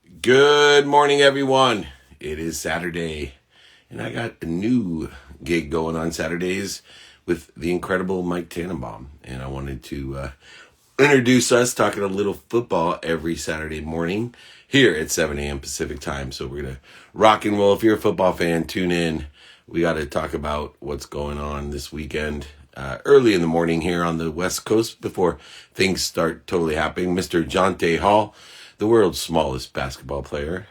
Good morning, everyone. It is Saturday, and I got a new gig going on Saturdays with the incredible Mike Tannenbaum. And I wanted to introduce us talking a little football every Saturday morning here at 7 a.m. Pacific time. So we're going to rock and roll. If you're a football fan, tune in. We got to talk about what's going on this weekend. Early in the morning here on the West Coast before things start totally happening. Mr. Jonte Hall, the world's smallest basketball player,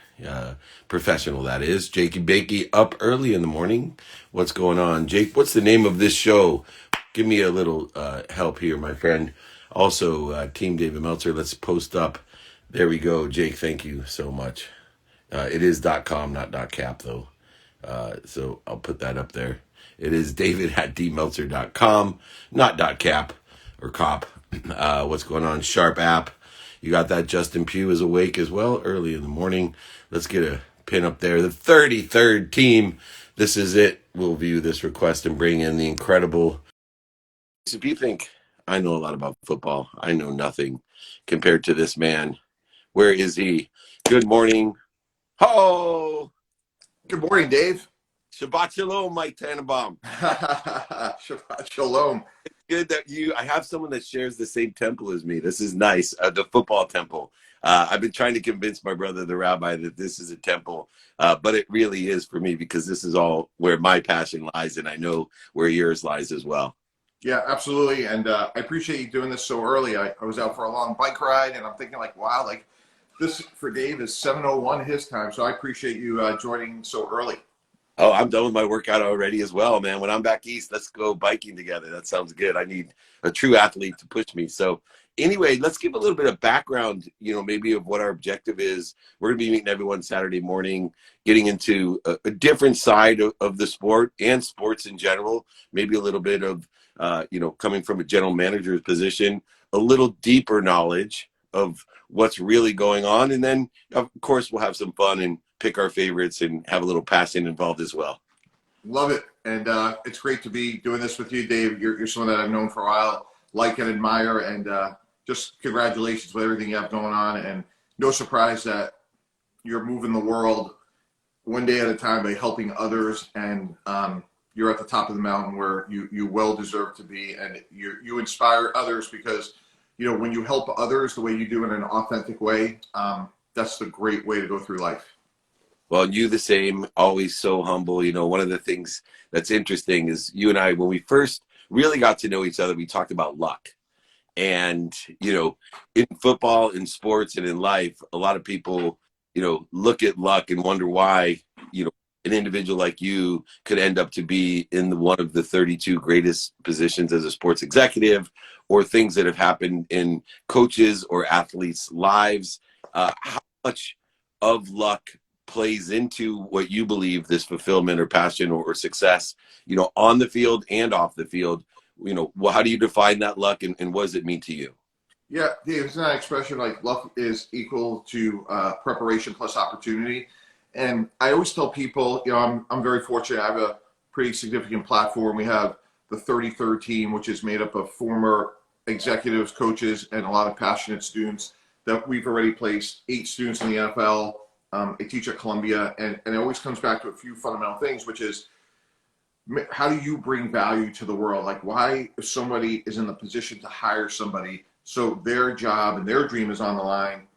professional that is. Jakey Bakey up early in the morning. What's going on, Jake? What's the name of this show? Give me a little help here, my friend. Also, Team David Meltzer, let's post up. There we go, Jake. Thank you so much. It is .com, not .cap though. So I'll put that up there. It is David at dmeltzer.com, not .cap or cop. What's going on? Sharp app. You got that. Justin Pugh is awake as well early in the morning. Let's get a pin up there. The 33rd team. This is it. We'll view this request and bring in the incredible. If you think I know a lot about football, I know nothing compared to this man. Where is he? Good morning. Ho! Good morning, Dave. Shabbat shalom, Mike Tannenbaum. Shabbat shalom. Good that I have someone that shares the same temple as me. This is nice. The football temple. I've been trying to convince my brother, the rabbi, that this is a temple, but it really is for me because this is all where my passion lies, and I know where yours lies as well. Yeah, absolutely. And I appreciate you doing this so early. I was out for a long bike ride, and I'm thinking like, wow, like this for Dave is 7:01 his time. So I appreciate you joining so early. Oh, I'm done with my workout already as well, man. When I'm back east, let's go biking together. That sounds good. I need a true athlete to push me. So anyway, let's give a little bit of background, maybe of what our objective is. We're going to be meeting everyone Saturday morning, getting into a different side of the sport and sports in general, maybe a little bit of, coming from a general manager's position, a little deeper knowledge of what's really going on. And then, of course, we'll have some fun and pick our favorites and have a little passion involved as well. Love it. And it's great to be doing this with you, Dave. You're someone that I've known for a while, like and admire, and just congratulations with everything you have going on. And no surprise that you're moving the world one day at a time by helping others, and you're at the top of the mountain where you well deserve to be, and you inspire others because when you help others the way you do in an authentic way, that's the great way to go through life. Well, you the same, always so humble. One of the things that's interesting is you and I, when we first really got to know each other, we talked about luck. And, in football, in sports, and in life, a lot of people, look at luck and wonder why, an individual like you could end up to be in one of the 32 greatest positions as a sports executive, or things that have happened in coaches or athletes' lives. How much of luck plays into what you believe this fulfillment or passion or success, on the field and off the field? How do you define that luck, and what does it mean to you? Yeah, Dave, it's an expression like luck is equal to preparation plus opportunity. And I always tell people, I'm very fortunate. I have a pretty significant platform. We have the 33rd team, which is made up of former executives, coaches, and a lot of passionate students that we've already placed 8 students in the NFL. I teach at Columbia, and it always comes back to a few fundamental things, which is how do you bring value to the world? Like, why, if somebody is in the position to hire somebody, so their job and their dream is on the line,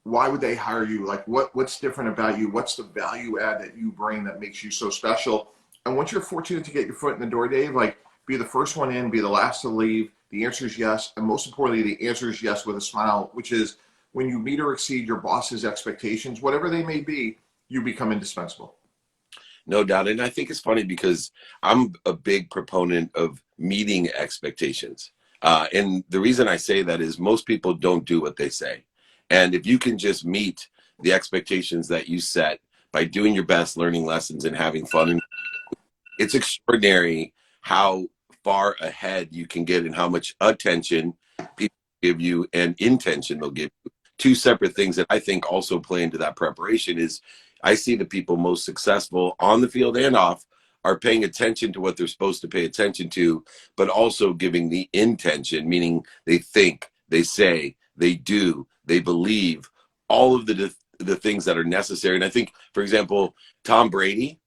why would they hire you? Like, what's different about you? What's the value add that you bring that makes you so special? And once you're fortunate to get your foot in the door, Dave, like, be the first one in, be the last to leave. The answer is yes. And most importantly, the answer is yes with a smile, which is when you meet or exceed your boss's expectations, whatever they may be, you become indispensable. No doubt. And I think it's funny because I'm a big proponent of meeting expectations. And the reason I say that is most people don't do what they say. And if you can just meet the expectations that you set by doing your best, learning lessons, and having fun, it's extraordinary how far ahead you can get and how much attention people give you and intention they'll give you. Two separate things that I think also play into that preparation is I see the people most successful on the field and off are paying attention to what they're supposed to pay attention to, but also giving the intention, meaning they think, they say, they do, they believe, all of the the things that are necessary. And I think, for example, Tom Brady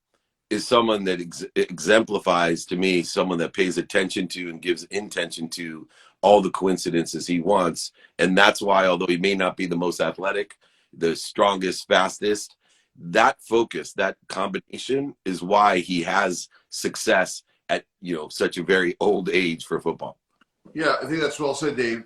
is someone that exemplifies to me someone that pays attention to and gives intention to all the coincidences he wants. And that's why, although he may not be the most athletic, the strongest, fastest, that focus, that combination is why he has success at, such a very old age for football. Yeah, I think that's well said, Dave.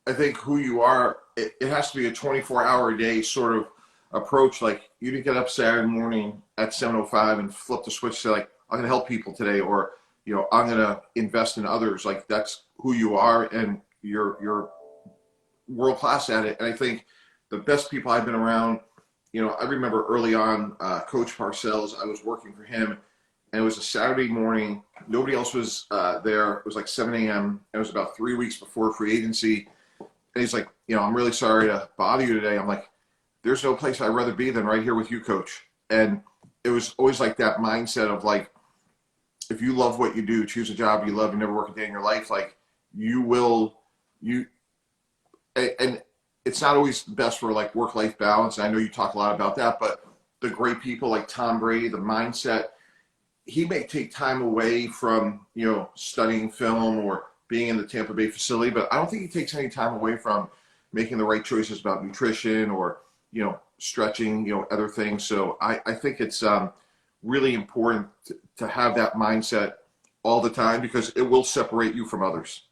I think who you are, it has to be a 24-hour a day sort of approach. Like, you didn't get up Saturday morning at 7:05 and flip the switch to like, I'm going to help people today, or I'm going to invest in others. Like, that's who you are, and you're world class at it. And I think the best people I've been around, I remember early on, Coach Parcells, I was working for him, and it was a Saturday morning. Nobody else was there. It was like 7 a.m. It was about 3 weeks before free agency. And he's like, I'm really sorry to bother you today. I'm like, there's no place I'd rather be than right here with you, Coach. And it was always like that mindset of like, if you love what you do, choose a job you love, you never work a day in your life, like and it's not always best for like work-life balance. I know you talk a lot about that, but the great people like Tom Brady, the mindset, he may take time away from, studying film or being in the Tampa Bay facility, but I don't think he takes any time away from making the right choices about nutrition or, stretching, other things. So I think it's really important to have that mindset all the time, because it will separate you from others.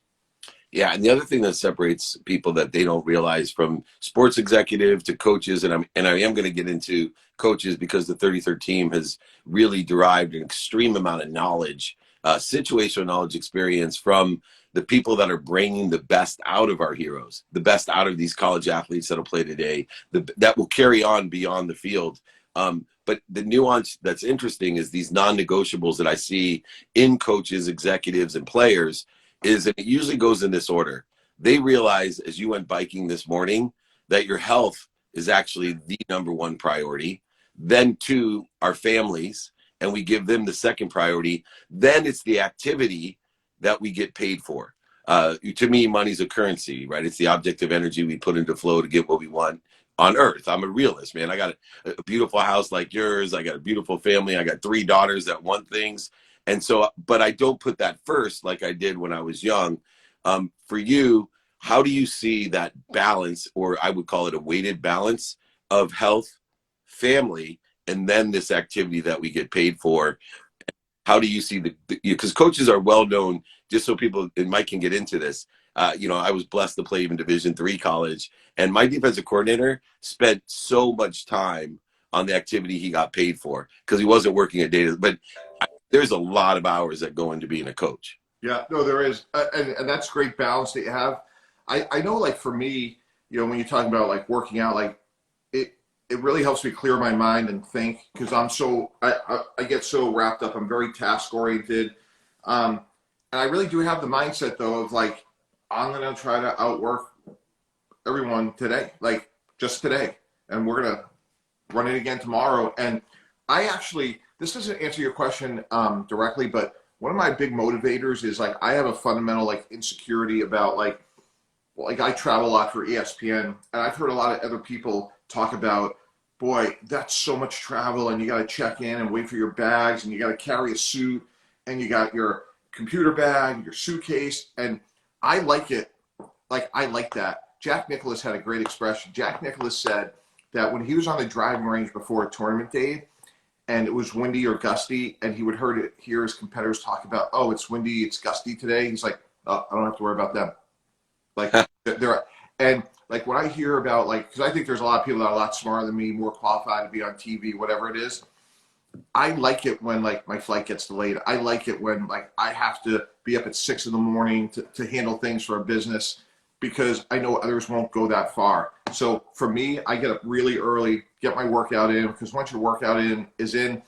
Yeah, and the other thing that separates people that they don't realize, from sports executive to coaches, and I am going to get into coaches because the 33rd team has really derived an extreme amount of knowledge, situational knowledge, experience from the people that are bringing the best out of our heroes, the best out of these college athletes that'll play today, that will carry on beyond the field. But the nuance that's interesting is these non-negotiables that I see in coaches, executives, and players is, and it usually goes in this order. They realize, as you went biking this morning, that your health is actually the number one priority. Then two, our families, and we give them the second priority. Then it's the activity that we get paid for. To me, money's a currency, right? It's the object of energy we put into flow to get what we want on earth. I'm a realist, man. I got a beautiful house like yours. I got a beautiful family. I got 3 daughters that want things. And so, but I don't put that first like I did when I was young. For you, how do you see that balance, or I would call it a weighted balance of health, family, and then this activity that we get paid for? How do you see because coaches are well known, just so people, and Mike can get into this. I was blessed to play even Division III college, and my defensive coordinator spent so much time on the activity he got paid for because he wasn't working a day. But there's a lot of hours that go into being a coach. Yeah, no, there is. And that's great balance that you have. I know, like, for me, when you're talking about like working out, like it really helps me clear my mind and think, because I get so wrapped up. I'm very task oriented. And I really do have the mindset though of like, I'm going to try to outwork everyone today, like just today. And we're going to run it again tomorrow. And this doesn't answer your question directly, but one of my big motivators is like, I have a fundamental like insecurity about like I travel a lot for ESPN, and I've heard a lot of other people talk about, boy, that's so much travel, and you got to check in and wait for your bags, and you got to carry a suit, and you got your computer bag, your suitcase, and I like it. Like, I like that. Jack Nicklaus had a great expression. Jack Nicklaus said that when he was on the driving range before a tournament day, and it was windy or gusty, and he would hear his competitors talk about, oh, it's windy, it's gusty today. He's like, oh, I don't have to worry about them. Like, and like when I hear about, like, because I think there's a lot of people that are a lot smarter than me, more qualified to be on TV, whatever it is. I like it when like my flight gets delayed. I like it when like I have to be up at 6 a.m. to handle things for a business, because I know others won't go that far. So for me, I get up really early, get my workout in, because once your workout is in,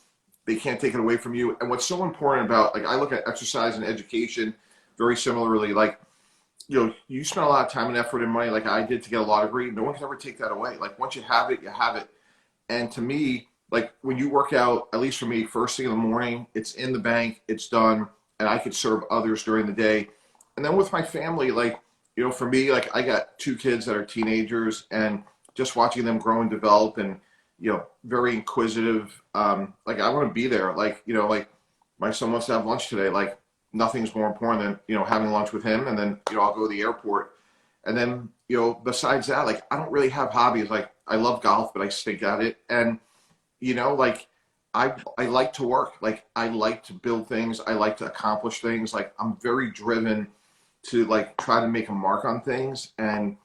they can't take it away from you. And what's so important about, like, I look at exercise and education very similarly. Like, you spend a lot of time and effort and money, like I did, to get a law degree. No one can ever take that away. Like, once you have it, you have it. And to me, like, when you work out, at least for me, first thing in the morning, it's in the bank, it's done, and I could serve others during the day. And then with my family, like, for me, like, I got 2 kids that are teenagers, and just watching them grow and develop, and very inquisitive. Like I want to be there. Like like my son wants to have lunch today. Like nothing's more important than having lunch with him, and then I'll go to the airport. And then besides that, like I don't really have hobbies. Like I love golf, but I stink at it. And like I like to work. Like I like to build things. I like to accomplish things. Like I'm very driven to like try to make a mark on things. And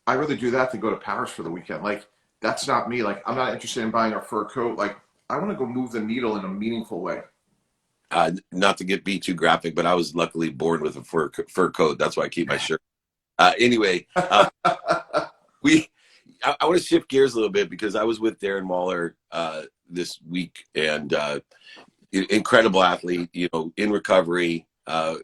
I rather do that than go to Paris for the weekend. Like that's not me. Like I'm not interested in buying a fur coat. Like I want to go move the needle in a meaningful way. Not to be too graphic, but I was luckily born with a fur coat. That's why I keep my shirt. Anyway, I want to shift gears a little bit because I was with Darren Waller this week, and incredible athlete, in recovery,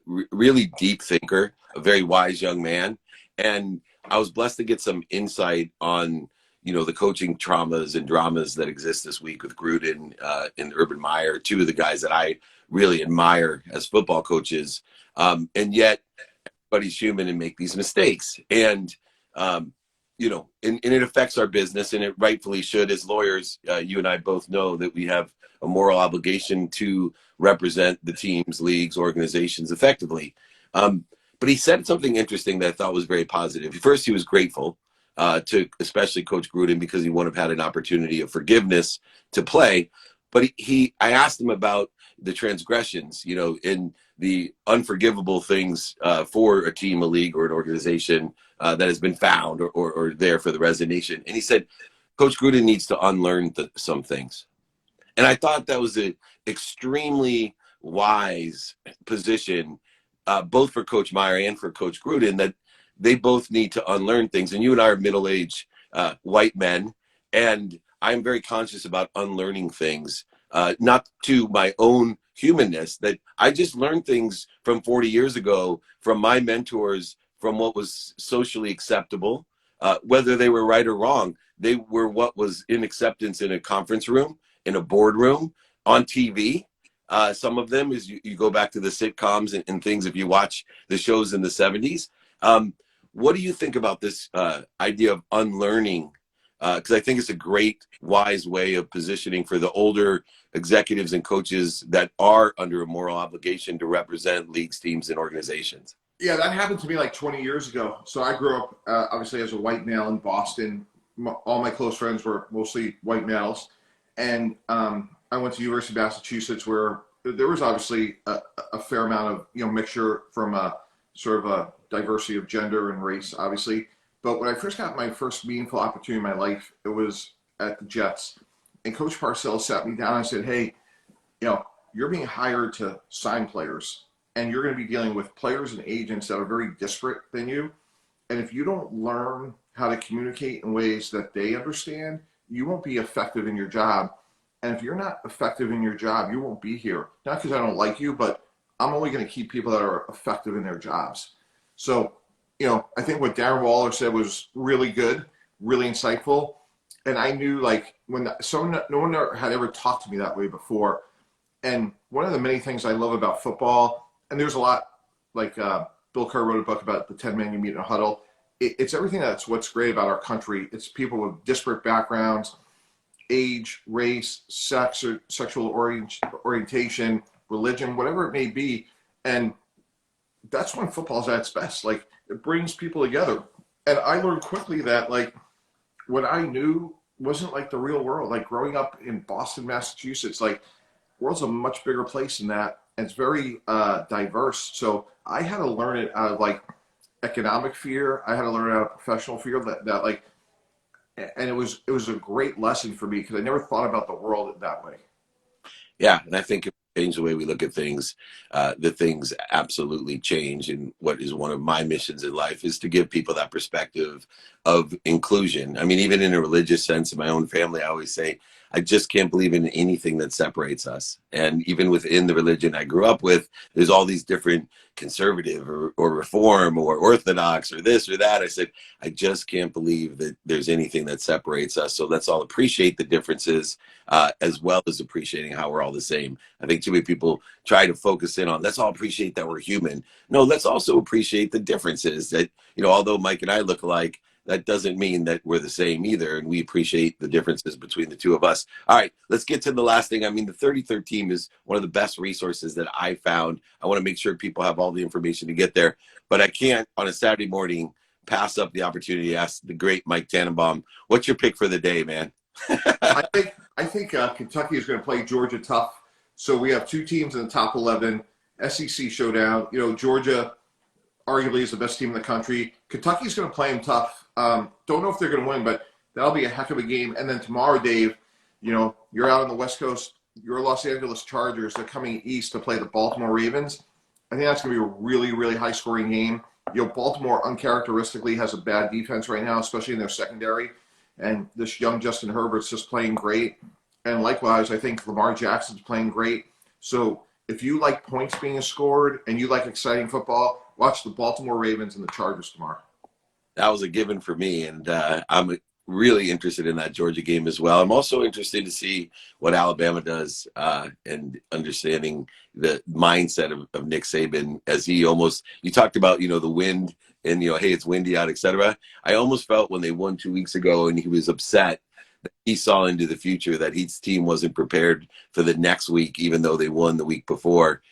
really deep thinker, a very wise young man. And I was blessed to get some insight on, the coaching traumas and dramas that exist this week with Gruden and Urban Meyer, two of the guys that I really admire as football coaches. And yet everybody's human and make these mistakes. And, and it affects our business, and it rightfully should. As lawyers, you and I both know that we have a moral obligation to represent the teams, leagues, organizations effectively. But he said something interesting that I thought was very positive. First, he was grateful to especially Coach Gruden because he wouldn't have had an opportunity of forgiveness to play. But I asked him about the transgressions, in the unforgivable things for a team, a league, or an organization that has been found or there for the resignation. And he said, Coach Gruden needs to unlearn some things. And I thought that was an extremely wise position, both for Coach Meyer and for Coach Gruden, that they both need to unlearn things. And you and I are middle-aged white men, and I'm very conscious about unlearning things, not to my own humanness, that I just learned things from 40 years ago, from my mentors, from what was socially acceptable, whether they were right or wrong. They were what was in acceptance in a conference room, in a boardroom, on TV. Some of them is you go back to the sitcoms and things, if you watch the shows in the 70s. What do you think about this idea of unlearning? Because I think it's a great, wise way of positioning for the older executives and coaches that are under a moral obligation to represent leagues, teams, and organizations. Yeah, that happened to me like 20 years ago. So I grew up obviously as a white male in Boston. All my close friends were mostly white males. And I went to University of Massachusetts, where there was obviously a fair amount of mixture from a sort of a diversity of gender and race, obviously. But when I first got my first meaningful opportunity in my life, it was at the Jets. And Coach Parcells sat me down and said, hey, you're being hired to sign players, and you're going to be dealing with players and agents that are very disparate than you. And if you don't learn how to communicate in ways that they understand, you won't be effective in your job. And if you're not effective in your job, you won't be here. Not because I don't like you, but I'm only going to keep people that are effective in their jobs. So, I think what Darren Waller said was really good, really insightful. And I knew, like, no one had ever talked to me that way before. And one of the many things I love about football, and there's a lot, like Bill Kerr wrote a book about the 10 men you meet in a huddle. It's everything that's what's great about our country. It's people with disparate backgrounds, age, race, sex, or sexual orientation, religion, whatever it may be. And that's when football's at its best. Like, it brings people together. And I learned quickly that, like, what I knew wasn't like the real world. Like, growing up in Boston, Massachusetts, like, the world's a much bigger place than that. And it's very diverse. So I had to learn it out of, like, economic fear. I had to learn it out of professional fear that like, and it was a great lesson for me because I never thought about the world that way. Yeah, and I think it changed the way we look at things. The things absolutely change, and what is one of my missions in life is to give people that perspective of inclusion. I mean, even in a religious sense, in my own family, I always say, I just can't believe in anything that separates us. And even within the religion I grew up with, there's all these different conservative or reform or orthodox or this or that. I said, I just can't believe that there's anything that separates us. So let's all appreciate the differences as well as appreciating how we're all the same. I think too many people try to focus in on, let's all appreciate that we're human. No, let's also appreciate the differences that, although Mike and I look alike, that doesn't mean that we're the same either. And we appreciate the differences between the two of us. All right, let's get to the last thing. I mean, the 33rd team is one of the best resources that I found. I want to make sure people have all the information to get there, but I can't on a Saturday morning pass up the opportunity to ask the great Mike Tannenbaum, what's your pick for the day, man? I think Kentucky is going to play Georgia tough. So we have two teams in the top 11, SEC showdown. You know, Georgia arguably is the best team in the country. Kentucky's going to play them tough. Don't know if they're going to win, but that'll be a heck of a game. And then tomorrow, Dave, you know, you're out on the West Coast. Your Los Angeles Chargers, they're coming east to play the Baltimore Ravens. I think that's going to be a really, really high-scoring game. You know, Baltimore uncharacteristically has a bad defense right now, especially in their secondary. And this young Justin Herbert's just playing great. And likewise, I think Lamar Jackson's playing great. So if you like points being scored and you like exciting football, watch the Baltimore Ravens and the Chargers tomorrow. That was a given for me, and I'm really interested in that Georgia game as well. I'm also interested to see what Alabama does and understanding the mindset of Nick Saban as he almost, you talked about, you know, the wind and, you know, hey, it's windy out, etc. I almost felt when they won 2 weeks ago and he was upset that he saw into the future that his team wasn't prepared for the next week, even though they won the week before.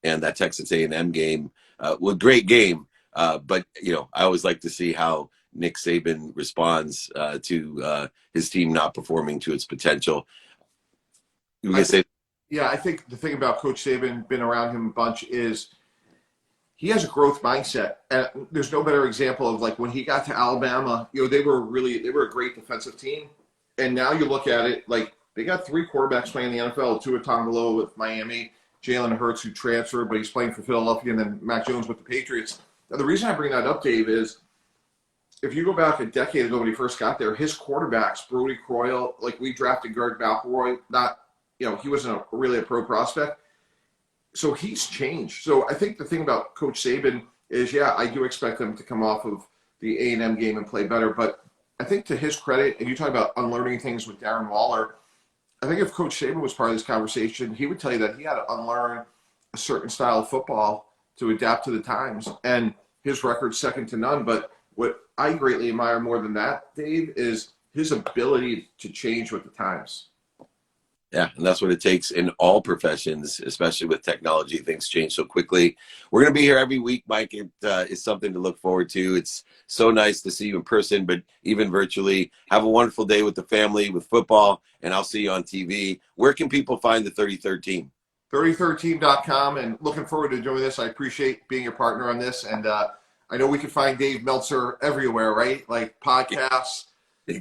And that Texas A&M game was a great game. But, you know, I always like to see how Nick Saban responds to his team not performing to its potential. You gonna say? Yeah, I think the thing about Coach Saban, been around him a bunch, is he has a growth mindset. And there's no better example of like when he got to Alabama, you know, they were a great defensive team. And now you look at it, like they got three quarterbacks playing in the NFL, Tua Tagovailoa with Miami, Jalen Hurts, who transferred, but he's playing for Philadelphia, and then Mac Jones with the Patriots. Now, the reason I bring that up, Dave, is if you go back a decade ago when he first got there, his quarterbacks, Brodie Croyle, like we drafted Greg McElroy, not, you know, he wasn't really a pro prospect. So he's changed. So I think the thing about Coach Saban is, yeah, I do expect him to come off of the A&M game and play better. But I think to his credit, and you talk about unlearning things with Darren Waller, I think if Coach Saban was part of this conversation, he would tell you that he had to unlearn a certain style of football to adapt to the times. And his record's second to none. But what I greatly admire more than that, Dave, is his ability to change with the times. Yeah, and that's what it takes in all professions, especially with technology. Things change so quickly. We're going to be here every week, Mike. It is something to look forward to. It's so nice to see you in person, but even virtually. Have a wonderful day with the family, with football, and I'll see you on TV. Where can people find the 33rd team? 33rdteam.com, and looking forward to doing this. I appreciate being your partner on this, and I know we can find Dave Meltzer everywhere, right? Like podcasts. We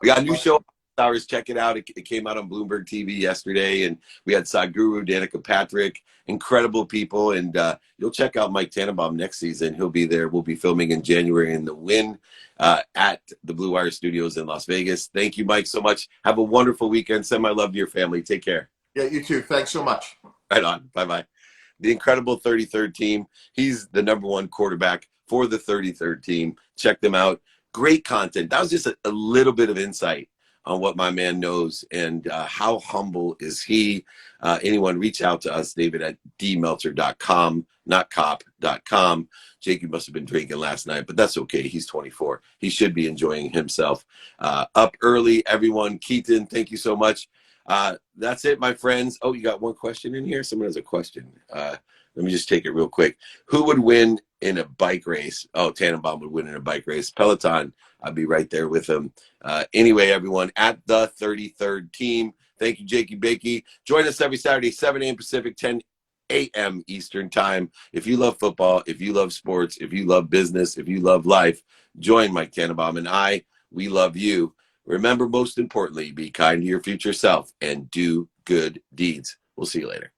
got a new show. Hours, check it out. It came out on Bloomberg TV yesterday, and we had Sadhguru, Danica Patrick, incredible people. And you'll check out Mike Tannenbaum next season. He'll be there. We'll be filming in January in the Win at the Blue Wire Studios in Las Vegas. Thank you, Mike, so much. Have a wonderful weekend. Send my love to your family. Take care. Yeah, you too. Thanks so much. Right on. Bye-bye. The incredible 33rd team. He's the number one quarterback for the 33rd team. Check them out. Great content. That was just a little bit of insight on what my man knows, and how humble is he. Anyone reach out to us, David at dmeltzer.com, not cop.com. Jakey must have been drinking last night, but that's okay. He's 24. He should be enjoying himself. Up early, everyone. Keaton, thank you so much. That's it, my friends. Oh, you got one question in here? Someone has a question. Let me just take it real quick. Who would win in a bike race? Oh, Tannenbaum would win in a bike race. Peloton, I'd be right there with him. Anyway, everyone, at the 33rd team. Thank you, Jakey Bakey. Join us every Saturday, 7 a.m. Pacific, 10 a.m. Eastern time. If you love football, if you love sports, if you love business, if you love life, join Mike Tannenbaum and we love you. Remember, most importantly, be kind to your future self and do good deeds. We'll see you later.